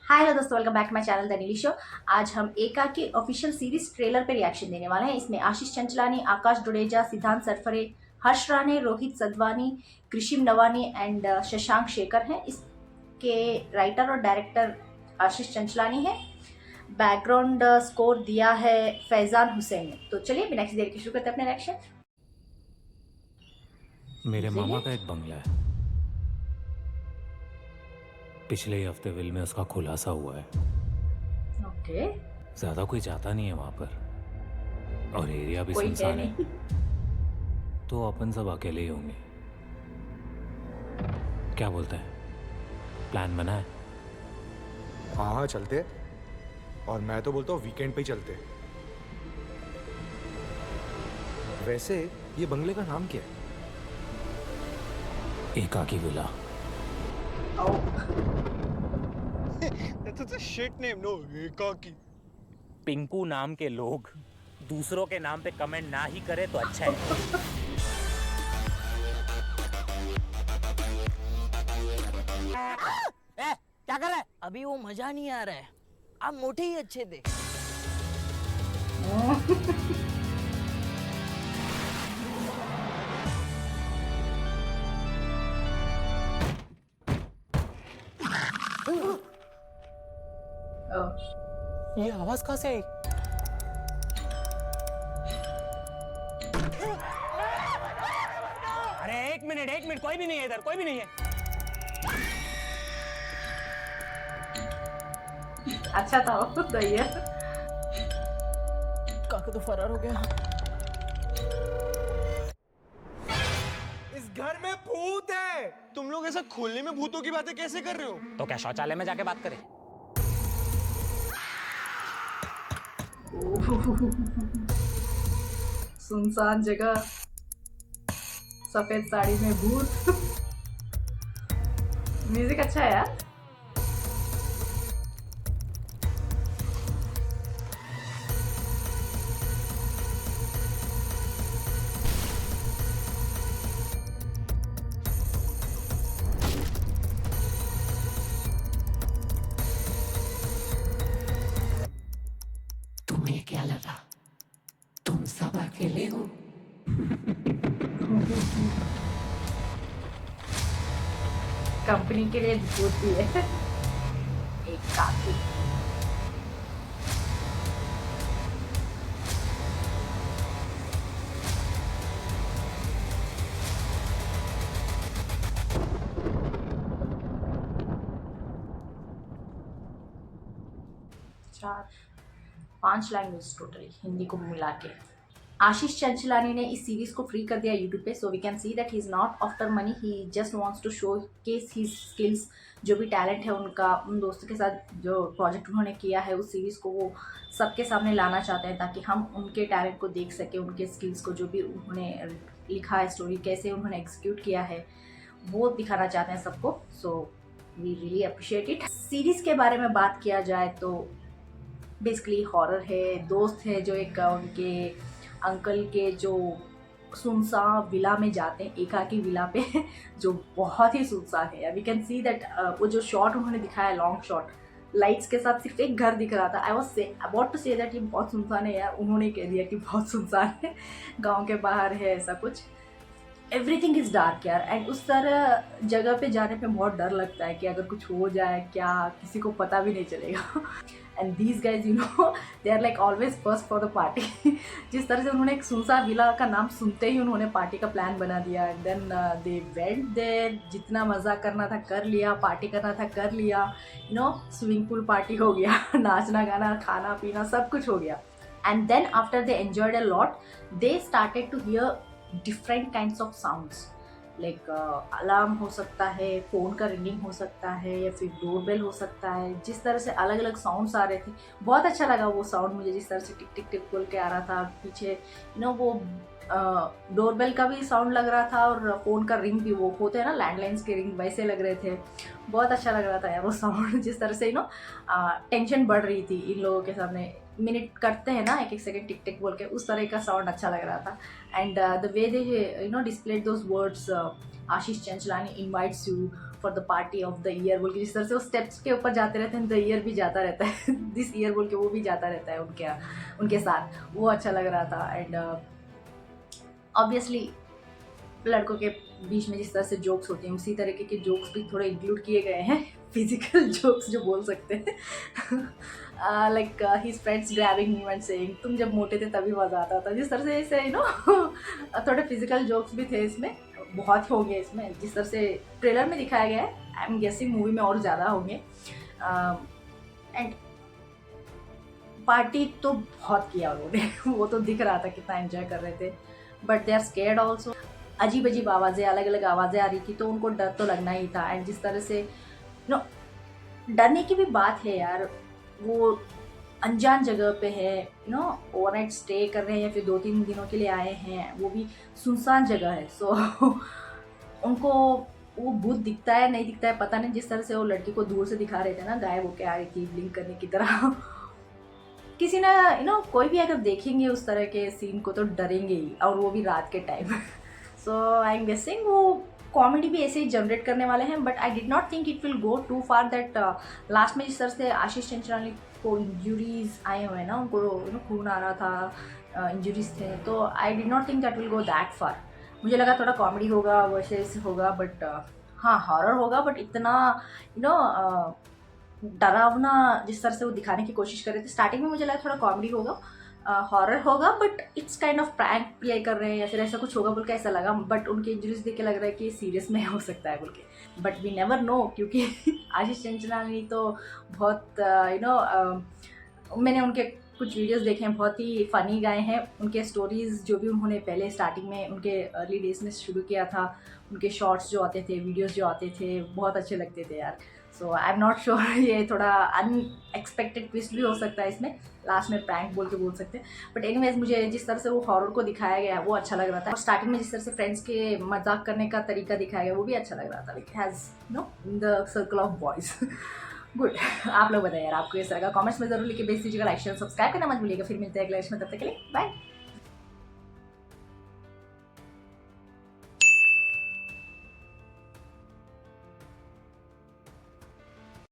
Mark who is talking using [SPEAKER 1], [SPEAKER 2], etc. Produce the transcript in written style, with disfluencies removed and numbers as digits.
[SPEAKER 1] हाय hello दोस्तों, welcome back to my channel the Neeli show. आज हम एका की ऑफिशियल सीरीज ट्रेलर पे रिएक्शन देने वाले हैं। इसमें आशीष चंचलानी, आकाश डुडेजा, सिद्धांत सरफरे, हर्ष राणे, रोहित सदवानी, कृषिम नवानी एंड शशांक शेखर हैं। इसके राइटर और डायरेक्टर आशीष चंचलानी है। बैकग्राउंड स्कोर दिया है फैजान हुसैन ने। तो चलिए बिना किसी देर के शुरू करते हैं अपने रिएक्शन।
[SPEAKER 2] मेरे मामा का एक बंगला है। पिछले ही हफ्ते विल में उसका खुलासा हुआ है।
[SPEAKER 1] ओके,
[SPEAKER 2] ज्यादा कोई जाता नहीं है वहां पर और एरिया भी
[SPEAKER 1] कोई है
[SPEAKER 2] सुनसान
[SPEAKER 1] नहीं।
[SPEAKER 2] है, तो अपन सब अकेले ही होंगे। क्या बोलते हैं, प्लान बना है?
[SPEAKER 3] हाँ हाँ चलते। और मैं तो बोलता हूँ वीकेंड पे ही चलते। वैसे ये बंगले का नाम क्या है?
[SPEAKER 2] एकाकी villa.
[SPEAKER 4] That's such a shit name, no? एकाकी।
[SPEAKER 5] पिंकू नाम के लोग दूसरों के नाम पे कमेंट ना ही करे तो अच्छा है।
[SPEAKER 6] क्या कर रहा है? अभी वो मजा नहीं आ रहा है। आप मोटे ही अच्छे थे।
[SPEAKER 5] ये आवाज कहाँ से आई? अरे एक मिनट, कोई भी नहीं है इधर, कोई भी नहीं है।
[SPEAKER 1] अच्छा था वो तो ये।
[SPEAKER 6] काका तो फरार हो गया।
[SPEAKER 4] इस घर में भूत है। तुम लोग ऐसा खोलने में भूतों की बातें कैसे कर रहे हो?
[SPEAKER 5] तो क्या शौचालय में जाके बात करें?
[SPEAKER 1] सुनसान जगह, सफेद साड़ी में भूत। म्यूजिक अच्छा है यार।
[SPEAKER 7] तुम्हें क्या लगा तुम सब अकेले हो?
[SPEAKER 1] कंपनी के लिए भूत भी है। एक काफी चार 5 लैंग्वेज टोटली हिंदी को मिला के। आशीष चंचलानी ने इस सीरीज को फ्री कर दिया यूट्यूब पे, so we can see that he is not after money, he just wants to showcase his skills. जो भी टैलेंट है उनका, उन दोस्तों के साथ जो प्रोजेक्ट उन्होंने किया है उस सीरीज़ को वो सबके सामने लाना चाहते हैं, ताकि हम उनके टैलेंट को देख सकें, उनके स्किल्स को, जो भी उन्होंने लिखा है स्टोरी, कैसे उन्होंने एग्जीक्यूट किया है, वो दिखाना चाहते हैं सबको। So we really appreciate it. Series के बारे में बात किया जाए तो बेसिकली हॉरर है। दोस्त है जो एक उनके अंकल के जो सुनसान विला में जाते हैं, एकाकी विला पे, जो बहुत ही सुनसान है। वी कैन सी दैट वो जो शॉट उन्होंने दिखाया, लॉन्ग शॉट, लाइट्स के साथ सिर्फ एक घर दिख रहा था। I was about to say that ये बहुत सुनसान है यार, उन्होंने कह दिया कि बहुत सुनसान है, गाँव के बाहर है ऐसा कुछ। एवरीथिंग इज़ डार्क यार। एंड उस तरह जगह पे जाने पे बहुत डर लगता है कि अगर कुछ हो जाए, क्या किसी को पता भी नहीं चलेगा। And these guys you know they are like always first for the party. जिस तरह से उन्होंने एक सुनसान विला का नाम सुनते ही उन्होंने पार्टी का प्लान बना दिया। And then they went there, जितना मज़ा करना था कर लिया, पार्टी करना था कर लिया, you know, swimming pool party हो गया, नाचना गाना खाना पीना सब कुछ हो गया। And then after they enjoyed a lot, they started to hear different kinds of sounds, like alarm हो सकता है, फ़ोन का रिंगिंग हो सकता है, या फिर डोरबेल हो सकता है। जिस तरह से अलग अलग साउंड्स आ रहे थे, बहुत अच्छा लगा वो साउंड मुझे, जिस तरह से टिक टिक टिक बोल के आ रहा था पीछे, यू नो, वो डोरबेल का भी साउंड लग रहा था और फ़ोन का रिंग भी, वो होते हैं ना लैंडलाइंस के रिंग, वैसे लग रहे थे। बहुत अच्छा लग रहा था यार वो साउंड। जिस तरह से यू नो टेंशन बढ़ रही थी इन लोगों के सामने, मिनट करते हैं ना एक एक सेकंड टिक टिक बोल के, उस तरह का साउंड अच्छा लग रहा था। And the way they you know displayed those words, Ashish Chanchlani invites you, for the party of the year बोल के, जिस तरह से वो स्टेप्स के ऊपर जाते रहते हैं, द ईयर भी जाता रहता है दिस ईयर बोल के वो भी जाता रहता है उनके साथ, वो अच्छा लग रहा था। एंड ऑब्वियसली लड़कों के बीच में जिस तरह से जोक्स होते हैं उसी तरीके के जोक्स भी थोड़े इंक्लूड किए गए हैं, फिजिकल जोक्स जो बोल सकते हैं like his friends grabbing me and saying तुम जब मोटे थे तभी मज़ा आता था, जिस तरह से इसे थोड़े फिजिकल जोक्स भी थे इसमें, बहुत होंगे इसमें, जिस तरह से ट्रेलर में दिखाया गया है। आई एम गेसिंग मूवी में और ज़्यादा होंगे। एंड पार्टी तो बहुत किया उन्होंने वो तो दिख रहा था कितना एंजॉय कर रहे थे, but they are scared also. अजीब अजीब आवाज़ें, अलग अलग आवाज़ें आ रही थी, तो उनको डर तो लगना ही था। एंड जिस तरह से डरने की भी बात है यार, वो अनजान जगह पे है, ओवरनाइट स्टे कर रहे हैं या फिर 2-3 दिनों के लिए आए हैं, वो भी सुनसान जगह है। सो उनको वो भूत दिखता है नहीं दिखता है पता नहीं, जिस तरह से वो लड़की को दूर से दिखा रहे थे ना, गायब होके आ रही थी ब्लिंक करने की तरह किसी ना कोई भी अगर देखेंगे उस तरह के सीन को तो डरेंगे ही, और वो भी रात के time so I am guessing वो कॉमेडी भी ऐसे ही जनरेट करने वाले हैं, but I did not think it will go too far that last में जिस तरह से आशीष चंचलानी को इंजुरीज आए हुए हैं ना, उनको खून आ रहा था, इंजुरीज थे, तो आई did not think that will go that far. मुझे लगा थोड़ा कॉमेडी होगा वैसे होगा, बट हाँ हॉरर होगा, बट इतना डरावना जिस तरह से वो दिखाने की कोशिश कर रहे थे स्टार्टिंग में, मुझे लगा थोड़ा कॉमेडी होगा, हॉरर होगा, but it's kind of prank play कर रहे हैं या फिर ऐसा कुछ होगा बोल के ऐसा लगा, बट उनके इंजरीज देख के लग रहा है कि सीरियस में हो सकता है बोल के, बट वी नेवर नो, क्योंकि आशीष चंचलानी तो बहुत मैंने उनके कुछ वीडियोस देखे हैं, बहुत ही फ़नी गाए हैं। उनके स्टोरीज़ जो भी उन्होंने पहले स्टार्टिंग में उनके अर्ली डेज में शुरू किया था, उनके शॉर्ट्स जो आते थे, वीडियोस जो आते थे, बहुत अच्छे लगते थे यार। सो आई एम नॉट श्योर ये थोड़ा अनएक्सपेक्टेड ट्विस्ट भी हो सकता है इसमें, लास्ट में प्रैंक बोल के बोल सकते हैं, बट एनीवेज मुझे जिस तरह से वो हॉरर को दिखाया गया है वो अच्छा लग रहा था, और स्टार्टिंग में जिस तरह से फ्रेंड्स के मजाक करने का तरीका दिखाया गया वो भी अच्छा लग रहा था, like has in the circle of boys good. आप लोग बताइए यार आपको इस तरह का, कमेंट्स में जरूर लिखे, बेस दीजिएगा, लाइक शेयर सब्सक्राइब करना मत भूलिएगा। फिर मिलते हैं अगले में, तब तक के लिए बाय।